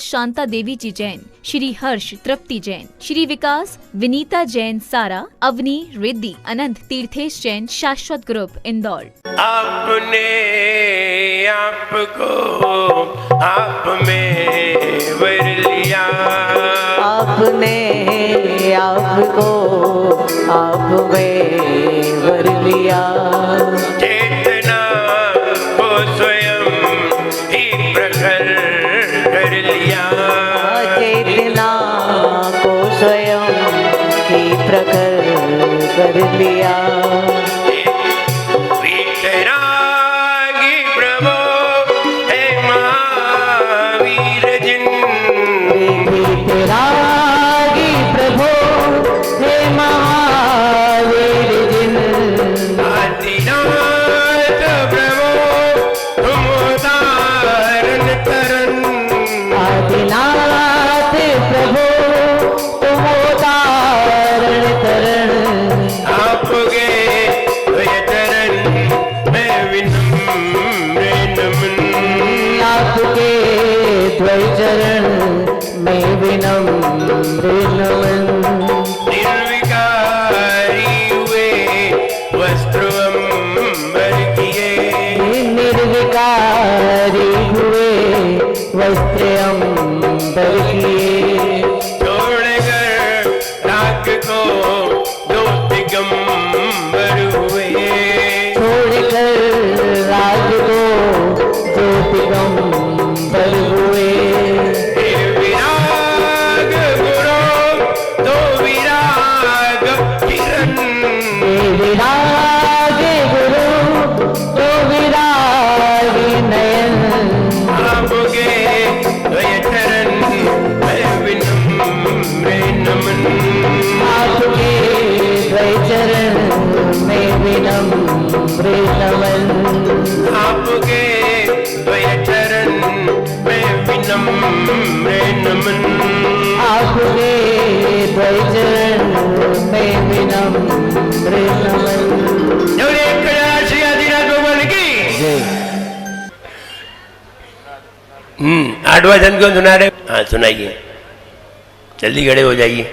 शांता देवी जी जैन, श्री हर्ष तृप्ति जैन, श्री विकास विनीता जैन सारा, अवनी रिद्धि, अनंत तीर्थेश जैन, शाश्वत ग्रुप इंदौर। आपने आपको आप में वर लिया, आपने आपको आप में वर लिया, चेतना को स्वयं ही प्रखर कर लिया, चेतना को स्वयं ही प्रखर कर लिया। वीतरागी प्रभो है महावीर जिन, वीतरागी प्रभो हे महावीर जिन, आदिनाथ प्रभो तुम उदाहरण तरन, आदिनाथ प्रभो तुम उदाहरण तरन, आपके चरण मैं विनम्र नमन, आपके द्वय चरण में विनम्र नमन, निर्विकारी हुए वस्त्र अंबर किए, निर्विकारी हुए वस्त्र अंबर किए, छोड़कर राग को दो दिगंबर हुए, छोड़कर राज को जो दिगंबर हुए, विराग गुरु दो विराग किरण, विराग गुरु तो विराग नयन, आपके द्वय चरण मैं विनम्र नमन, आपके द्वय चरण में विनम्र नमन, आपके द्वय चरण में विनम्र नमन, आपके द्वय चरण में विनम्र नमन। जोड़े कैलाश श्री आदिनाथ भगवान की। आठवां जन क्यों सुना रहे? हाँ सुनाइए, जल्दी खड़े हो जाइए।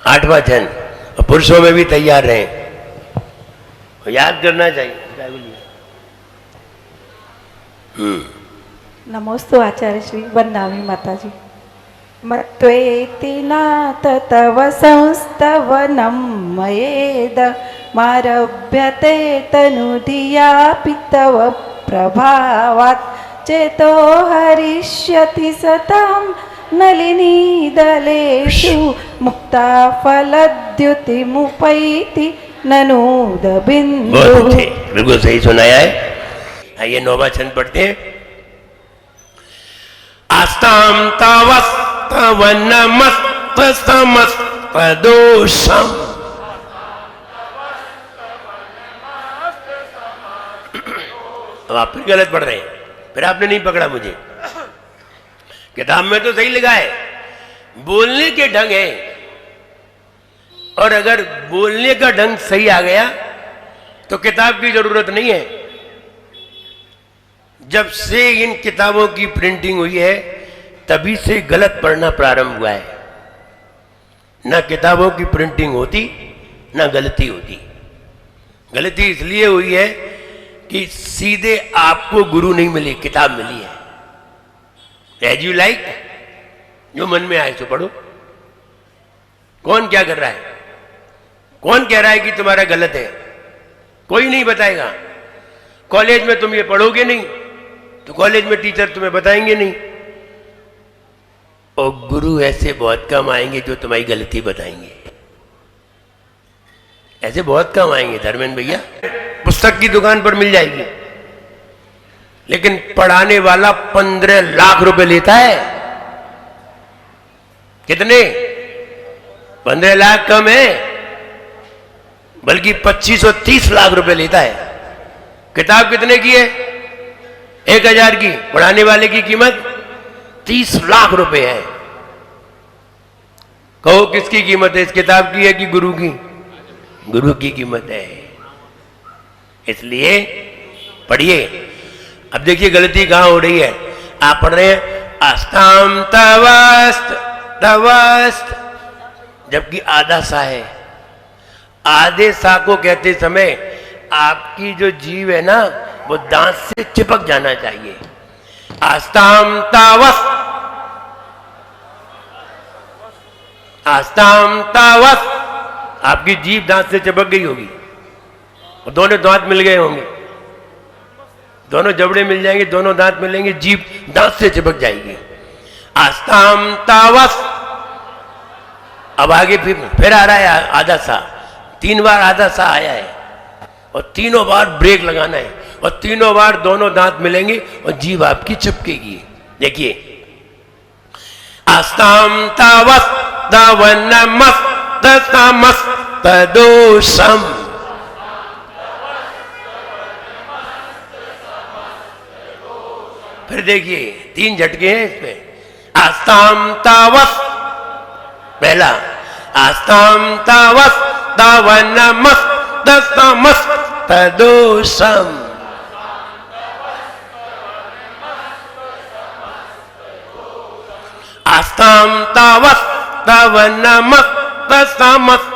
आठवां जन पुरुषों में भी तैयार रहे, याद करना चाहिए। नमोस्तु आचार्य श्री वंदामि माताजी। मत्वेति नाथ तव संस्तवनं मयेद मारभ्यते तनुधियापि तव प्रभावात् चेतो हरिष्यति सतां नलिनी दलेषु मुक्ता फलद्युतिमुपैति ननूद बिंदु। बिल्कुल सही सुनाया है। आइए नौवा छंद पढ़ते हैं। आस्ताम तवस्तव नमस्त समस्त दोषम, अब आप फिर गलत पढ़ रहे हैं, फिर आपने नहीं पकड़ा मुझे। किताब में तो सही लिखा है, बोलने के ढंग है, और अगर बोलने का ढंग सही आ गया तो किताब की जरूरत नहीं है। जब से इन किताबों की प्रिंटिंग हुई है तभी से गलत पढ़ना प्रारंभ हुआ है। ना किताबों की प्रिंटिंग होती ना गलती होती। गलती इसलिए हुई है कि सीधे आपको गुरु नहीं मिले, किताब मिली है। एज यू लाइक, जो मन में आए तो पढ़ो। कौन क्या कर रहा है? कौन कह रहा है कि तुम्हारा गलत है? कोई नहीं बताएगा। कॉलेज में तुम ये पढ़ोगे नहीं तो कॉलेज में टीचर तुम्हें बताएंगे नहीं, और गुरु ऐसे बहुत कम आएंगे जो तुम्हारी गलती बताएंगे। ऐसे बहुत कम आएंगे धर्मेंद्र भैया। पुस्तक की दुकान पर मिल जाएगी, लेकिन पढ़ाने वाला 15 लाख रुपए लेता है। कितने? 15 लाख कम है, बल्कि 2530 लाख रुपए लेता है। किताब कितने की है? 1000 की। पढ़ाने वाले की कीमत 30 लाख रुपए है। कहो किसकी कीमत है? इस किताब की है कि गुरु की? गुरु की कीमत है। इसलिए पढ़िए। अब देखिए गलती कहां हो रही है। आप पढ़ रहे हैं आस्ताम तवस्त तवस्त, जबकि आधा सा है। आधे सा को कहते समय आपकी जो जीव है ना वो दांत से चिपक जाना चाहिए। आस्ताम तावस्त, आस्ताम तावस्त, आपकी जीभ दांत से चिपक गई होगी और दोनों दांत मिल गए होंगे, दोनों जबड़े मिल जाएंगे, दोनों दांत मिलेंगे, जीभ दांत से चिपक जाएगी। आस्ताम तावस्त। अब आगे फिर आ रहा है आधा सा, 3 बार आधा सा आया है और तीनों बार ब्रेक लगाना है और तीनों बार दोनों दांत मिलेंगे और जीभ आपकी चिपकेगी। देखिए आस्ताम तावस्त तवनमस्त समस्त दोषम। फिर देखिए 3 झटके हैं इसमें। आस्ताम तावस्त पहला, आस्ताम तावस्त तवनमस्त समस्त दोषम। आस्ताम तावस्त तवनमस्त समस्त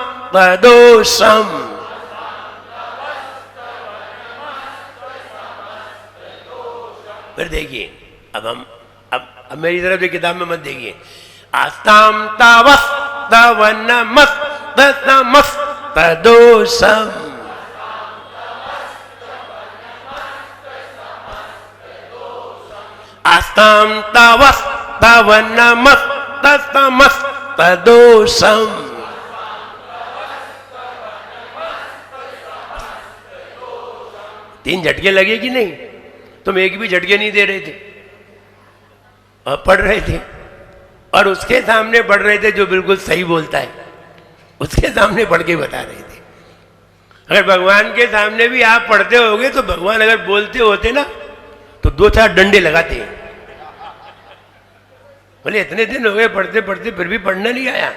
दोषम। फिर देखिए अब मेरी तरफ से किताब में मत देखिए। आस्ताम तावस्त तवनमस्त समस्त दोषम। आस्ताम तावस्त तवनमस्त समस्त दोषम। तीन झटके लगे कि नहीं? तुम एक भी झटके नहीं दे रहे थे और पढ़ रहे थे, और उसके सामने पढ़ रहे थे जो बिल्कुल सही बोलता है, उसके सामने पढ़ के बता रहे थे। अगर भगवान के सामने भी आप पढ़ते होगे तो भगवान अगर बोलते होते ना तो 2-4 डंडे लगाते हैं। बोले इतने दिन हो गए पढ़ते पढ़ते फिर भी पढ़ना नहीं आया।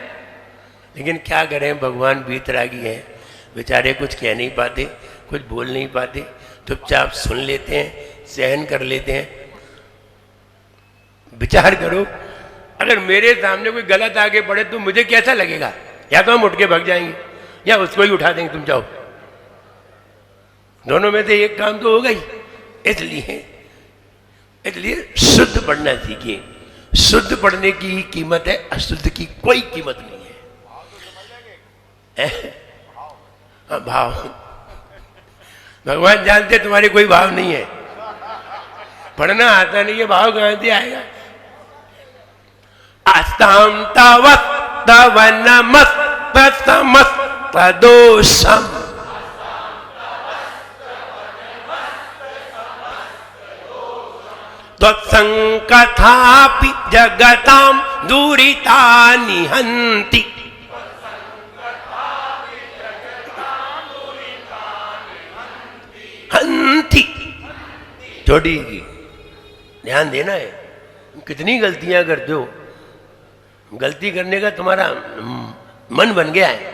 लेकिन क्या करें, भगवान बीतरागी हैं, बेचारे कुछ कह नहीं पाते, कुछ बोल नहीं पाते, चुपचाप सुन लेते हैं, सहन कर लेते हैं। विचार करो, अगर मेरे सामने कोई गलत आगे पढ़े तो मुझे कैसा लगेगा? या तो हम उठ के भाग जाएंगे या उसको ही उठा देंगे, तुम जाओ। दोनों में से एक काम तो होगा ही। इसलिए शुद्ध पढ़ना सीखिए। शुद्ध पढ़ने की ही कीमत है, अशुद्ध की कोई कीमत नहीं है। भाव भगवान जानते तुम्हारे कोई भाव नहीं है, पढ़ना आता नहीं है, भाव कहां से आएगा? आस्ताम तावस्त तवनमस्त समस्त दोषम। त्वत्संकथापि जगतां दुरितानि हन्ति। हन्ति छोटी की ध्यान देना है। कितनी गलतियां करते हो, गलती करने का तुम्हारा मन बन गया है।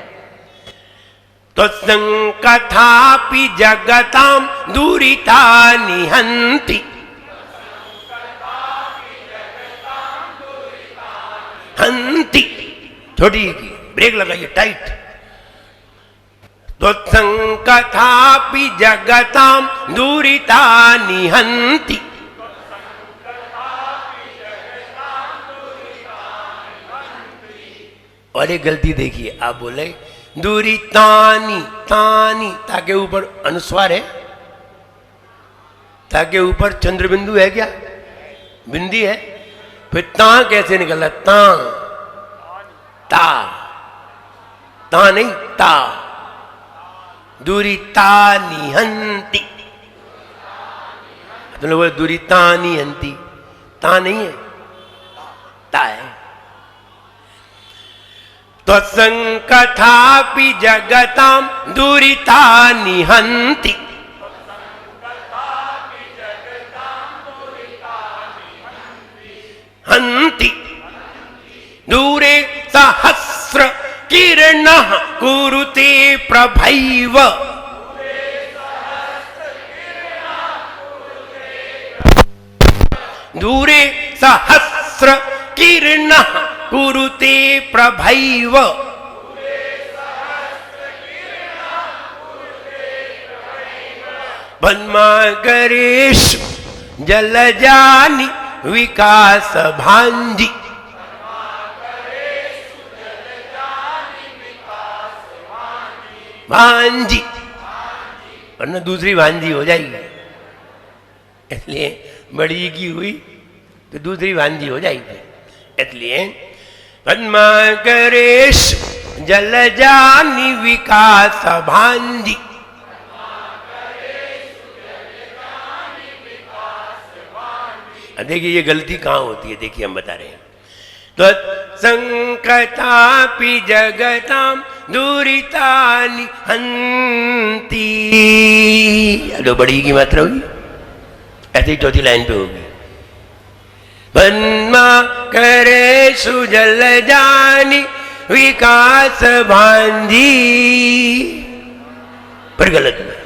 त्वत्संकथापि जगतां दुरितानि हन्ति। हन्ति छोटी की ब्रेक लगाइए टाइट। त्वत्संकथापि जगतां दुरितानि हन्ति। और एक गलती देखिए, आप बोले दुरितानि, तानि ताके ऊपर अनुस्वार है, ताके ऊपर चंद्र बिंदु है क्या? बिंदी है, फिर ता कैसे निकला? ता ता ता नहीं ता। दुरितानि हन्ति, तो लोग बोले दुरितानि हन्ति, ता नहीं है, ता है। त्वत्संकथापि जगतां दुरितानि हन्ति। हन्ति दूरे सहस्र किरणः कुरुते प्रभैव। दूरे सहस्र किरण कुरुते प्रभैव। पद्माकरेश जलजानि विकास भांजी। भांजी वरना दूसरी भांजी हो जाएगी, इसलिए बड़ी की हुई तो दूसरी भांजी हो जाएगी। इसलिए पद्माकरेश जलजानि विकास भांजी। देखिए ये गलती कहाँ होती है, देखिए हम बता रहे हैं। तो संकटापि जगताम दुरितानि हंति। जो बड़ी की मात्रा होगी ऐसे ही चौथी लाइन पे होगी। पद्मा करे सुजल जानी विकास भांजी, पर गलत है।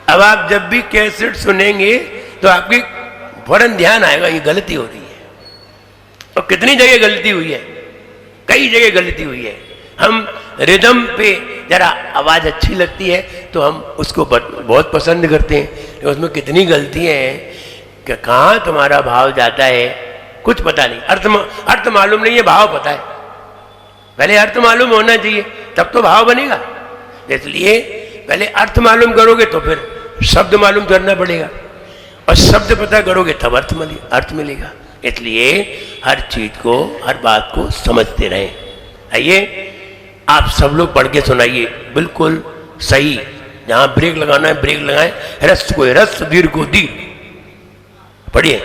अब आप जब भी कैसेट सुनेंगे तो आपकी फौरन ध्यान आएगा ये गलती हो रही है। और कितनी जगह गलती हुई है, कई जगह गलती हुई है। हम रिदम पे जरा आवाज अच्छी लगती है तो हम उसको बहुत पसंद करते हैं, तो उसमें कितनी गलतियां हैं कि कहाँ तुम्हारा भाव जाता है कुछ पता नहीं। अर्थ मालूम नहीं है, भाव पता है। पहले अर्थ मालूम होना चाहिए तब तो भाव बनेगा। इसलिए पहले अर्थ मालूम करोगे तो फिर शब्द मालूम करना पड़ेगा, और शब्द पता करोगे तब अर्थ मिलेगा। इसलिए हर चीज को, हर बात को समझते रहें। आइए आप सब लोग पढ़ के सुनाइए बिल्कुल सही। जहां ब्रेक लगाना है ब्रेक लगाएं, ह्रस्व को ह्रस्व, दीर्घ को दीर्घ। पढ़िए।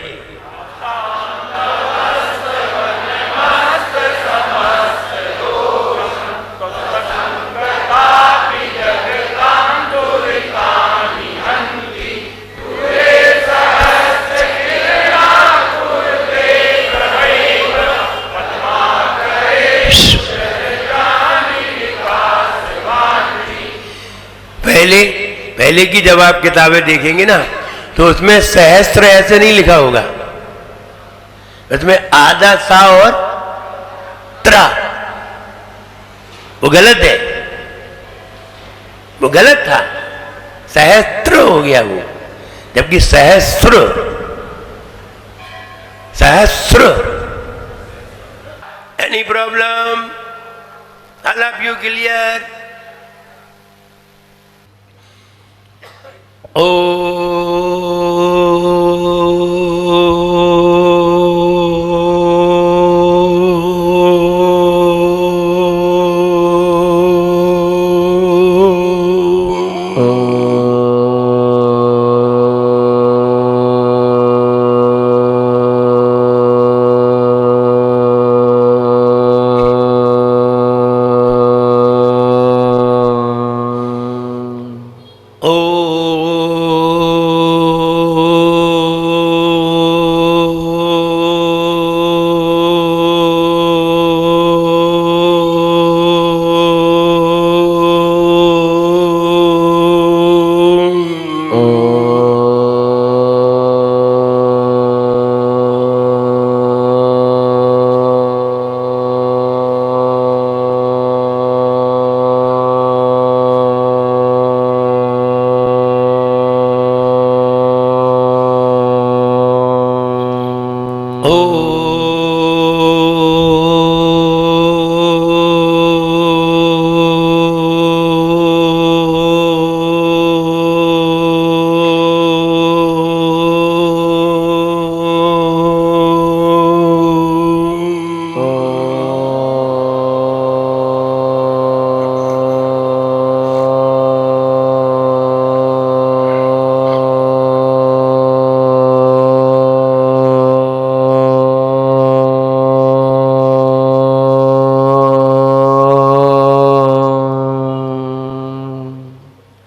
पहले की जब आप किताबें देखेंगे ना तो उसमें सहस्त्र ऐसे नहीं लिखा होगा, उसमें आधा सा और त्रा, वो गलत है, वो गलत था, सहस्त्र हो गया वो, जबकि सहस्त्र सहस्त्र। Any problem? All of you clear? ओ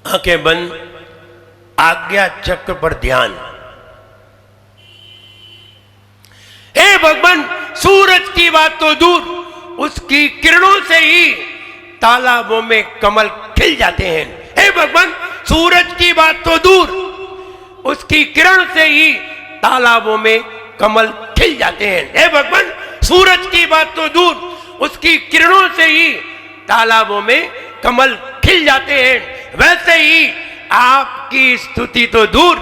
आंखें बंद, आज्ञा चक्र पर ध्यान। हे भगवान, सूरज की बात तो दूर, उसकी किरणों से ही तालाबों में कमल खिल जाते हैं। हे भगवान, सूरज की बात तो दूर, उसकी किरण से ही तालाबों में कमल खिल जाते हैं। हे भगवान, सूरज की बात तो दूर, उसकी किरणों से ही तालाबों में कमल खिल जाते हैं। वैसे ही आपकी स्तुति तो दूर,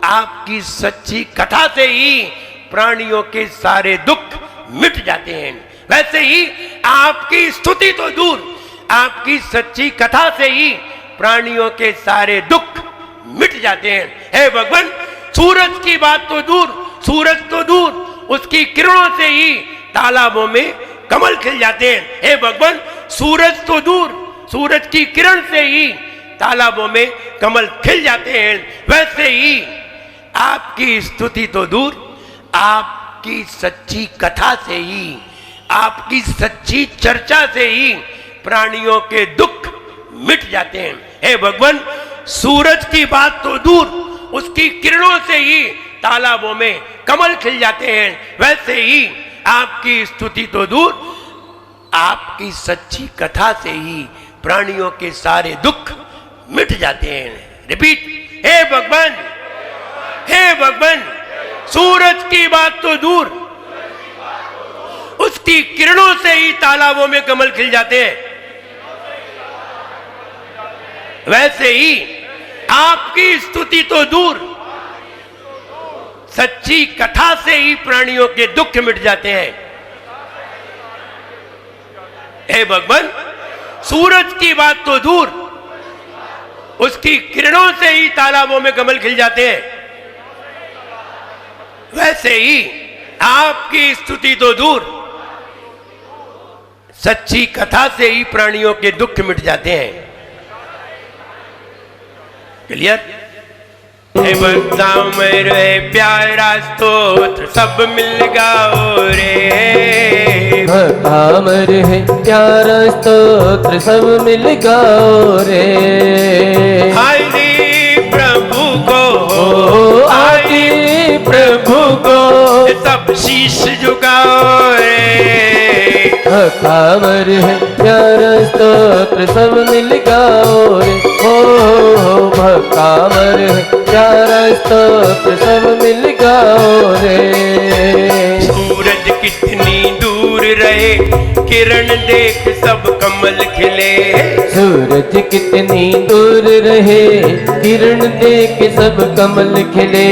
आपकी सच्ची कथा से ही प्राणियों के सारे दुख मिट जाते हैं। वैसे ही आपकी स्तुति तो दूर, आपकी सच्ची कथा से ही प्राणियों के सारे दुख मिट जाते हैं। हे भगवान, सूरज की बात तो दूर, सूरज तो दूर, उसकी किरणों से ही तालाबों में कमल खिल जाते हैं। हे भगवान, सूरज तो दूर, सूरज की किरण से ही तालाबों में कमल खिल जाते हैं। वैसे ही आपकी स्तुति तो दूर, आपकी सच्ची कथा से ही, आपकी सच्ची चर्चा से ही प्राणियों के दुख मिट जाते हैं। हे भगवान, सूरज की बात तो दूर, उसकी किरणों से ही तालाबों में कमल खिल जाते हैं। वैसे ही आपकी स्तुति तो दूर, आपकी सच्ची कथा से ही प्राणियों के सारे दुख मिट जाते हैं। रिपीट, हे भगवान, हे भगवान, सूरज की बात तो दूर, उसकी किरणों से ही तालाबों में कमल खिल जाते हैं। वैसे ही आपकी स्तुति तो दूर, सच्ची कथा से ही प्राणियों के दुख मिट जाते हैं। हे भगवान, सूरज की बात तो दूर, उसकी किरणों से ही तालाबों में कमल खिल जाते हैं। वैसे ही आपकी स्तुति तो दूर, सच्ची कथा से ही प्राणियों के दुख मिट जाते हैं। क्लियर? हे भक्ता मेरे प्यारा स्तोत्र सब मिल गाओ रे, भक्ता मेरे प्यारा स्तोत्र सब मिल गाओ रे। आदि प्रभु को, आदि प्रभु को सब शीश झुकाओ रे। भक्ता मेरे प्यारा स्तोत्र सब मिल गाओ रे। ओ भक्ता मेरे प्यारा स्तोत्र सब मिल गाओ रे। सूरज कितनी दूर रहे, किरण देख सब कमल खिले। सूरज कितनी दूर रहे, किरण देख सब कमल खिले।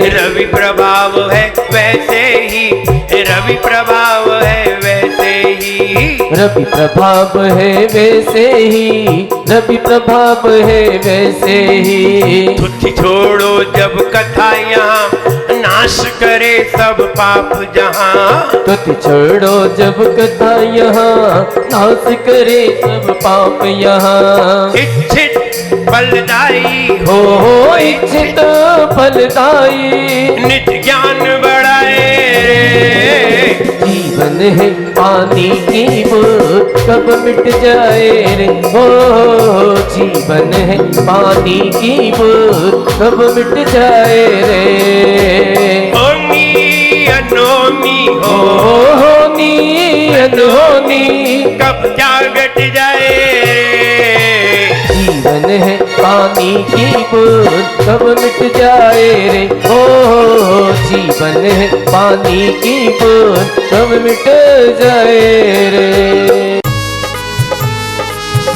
रवि प्रभाव है वैसे ही, रवि प्रभाव है वैसे ही, रवि प्रभाव है वैसे ही, रवि प्रभाव है वैसे ही। तुझ छोड़ो जब कथा यहाँ, नाश करे सब पाप जहाँ। तुझ छोड़ो जब कथा यहाँ, नाश करे सब पाप यहाँ। इच्छित फलदायी हो इच्छित फलदायी, निज ज्ञान बढ़ाए रे। जीवन है पानी की बूंद कब मिट जाए रे। हो जीवन है पानी की बूंद कब मिट जाए रे। होनी अनहोनी हो, होनी अनहोनी कब क्या घट जाए रे। जीवन है पानी की बूंद कब मिट जाए रे। ओ जीवन है पानी की बूंद कब मिट जाए रे।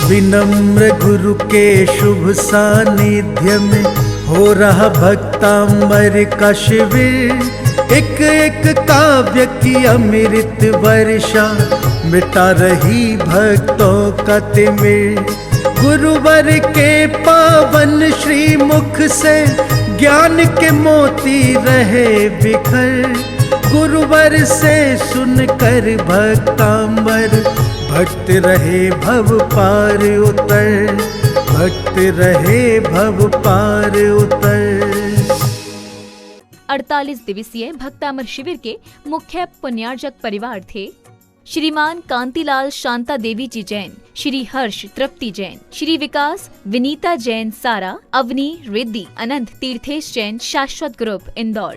विनम्र गुरु के शुभ सानिध्य में हो रहा भक्तांबर का शिविर। एक एक काव्य की अमृत वर्षा मिटा रही भक्तों का तिमिर। गुरुवर के पावन श्री मुख से ज्ञान के मोती रहे बिखर। गुरुवर से सुनकर भक्तांबर भक्त रहे भव पार उतर, भक्त रहे भव पार उतर। 48 दिवसीय भक्तामर शिविर के मुख्य पुण्यार्जक परिवार थे श्रीमान कांतिलाल शांता देवी जी जैन, श्री हर्ष तृप्ति जैन, श्री विकास विनीता जैन सारा, अवनी रिद्धि, अनंत तीर्थेश जैन, शाश्वत ग्रुप इंदौर।